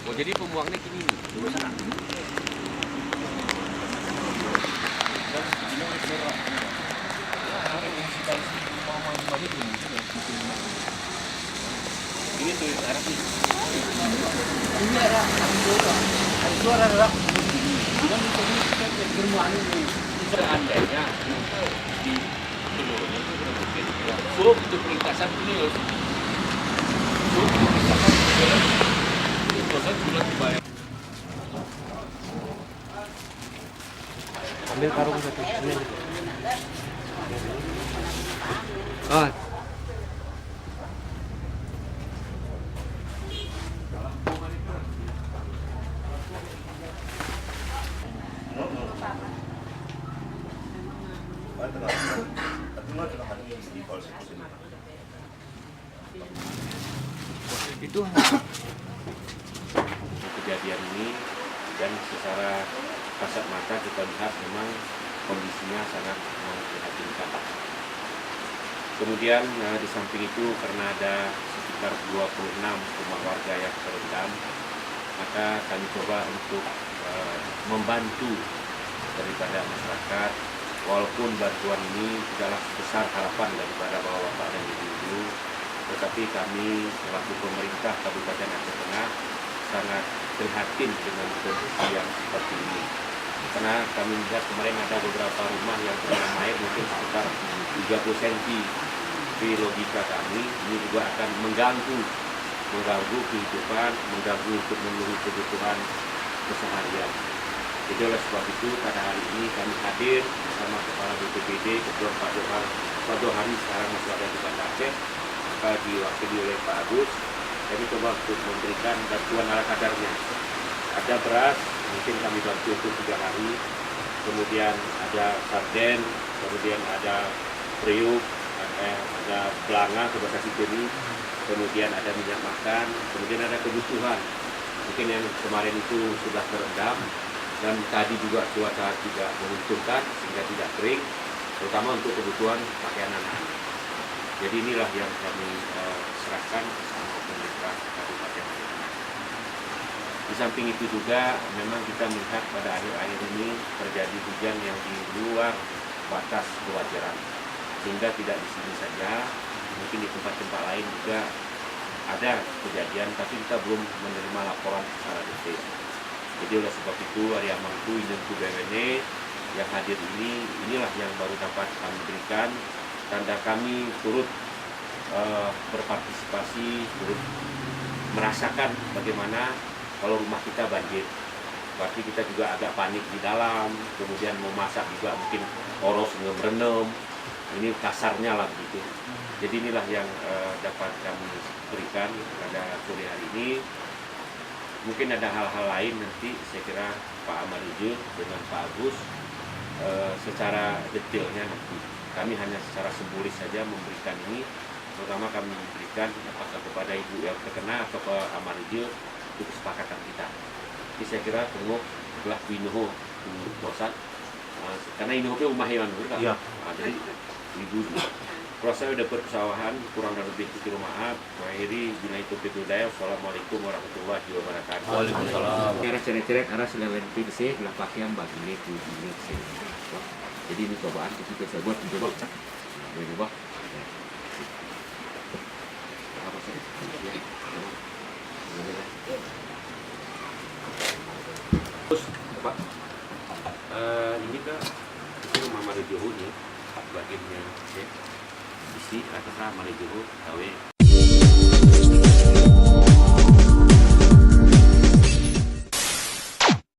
Oh, jadi pembuangnya gini nih. Ini tuh arah sini. Ini ada suara adalah bukan itu bermuatan ini. Seandainya di seluruhnya itu mungkin sub itu peringkasan ini loh. Sub peringkasan itu proses sudah dibayar. Ambil karung satu. Ambil. Oh. Itu kejadian ini dan secara kasat mata kita lihat memang kondisinya sangat memprihatinkan. Kemudian di samping itu karena ada sekitar 26 rumah warga yang terendam, maka kami coba untuk membantu daripada masyarakat. Walaupun bantuan ini tidaklah sebesar harapan daripada bapak-bapak dan ibu-ibu, tetapi kami selaku pemerintah Kabupaten Aceh Tengah sangat prihatin dengan kondisi yang seperti ini. Karena kami lihat kemarin ada beberapa rumah yang terendam air mungkin sekitar 30 cm. Di logika kami ini juga akan mengganggu kehidupan, mengganggu untuk memenuhi kebutuhan keseharian. Jadi oleh sebab itu pada hari ini kami hadir bersama Kepala BPBD, Ketua Pak Johari sekarang masih ada di Banda Aceh, maka diwakili oleh Pak Agus. Kami coba untuk memberikan bantuan ala kadarnya. Ada beras, mungkin kami bantu untuk 3 hari, kemudian ada sarden, kemudian ada periuk, ada belanga, bahasa Sipeni, kemudian ada minyak makan, kemudian ada kebutuhan. Mungkin yang kemarin itu sudah terendam, dan tadi juga cuaca tidak menguntungkan sehingga tidak kering, terutama untuk kebutuhan pakaian anak-anak. Jadi inilah yang kami serahkan sama pemerintah Kabupaten Aceh Tengah. Di samping itu juga memang kita melihat pada akhir-akhir ini terjadi hujan yang di luar batas kewajaran, sehingga tidak di sini saja, mungkin di tempat-tempat lain juga ada kejadian, tapi kita belum menerima laporan secara detail. Jadi oleh sebab itu Arya Mangku Inenku BWN yang hadir ini, inilah yang baru dapat kami berikan. Tanda kami turut berpartisipasi, turut merasakan bagaimana kalau rumah kita banjir. Berarti kita juga agak panik di dalam, kemudian mau masak juga mungkin oros ngemerenem. Ini kasarnya lah begitu. Jadi inilah yang dapat kami berikan pada sore hari ini. Mungkin ada hal-hal lain nanti saya kira Pak Amarudin dengan Pak Agus secara detailnya nanti. Kami hanya secara simbolis saja memberikan ini. Pertama kami memberikan apakah kepada ibu yang terkena atau ke Amarudin itu kesepakatan kita. Jadi saya kira tunggu telah Winoho bosan karena ini rumah hewan kan? Ya. Nah, jadi ibu kalau saya udah persawahan kurang dan lebih kecil maaf. Akhiri bila itu pitudaya. Assalamualaikum warahmatullahi wabarakatuh. Waalaikumsalam. Cara ceret-ceret arah selain sih belah pakaian bagi ini. Jadi ini cobaan kita saya buat coba. Ini coba. Apa sih? Terus Pak, ini kan itu rumah Mari Johor nih, bagiannya isi atas Mari Johor, KW.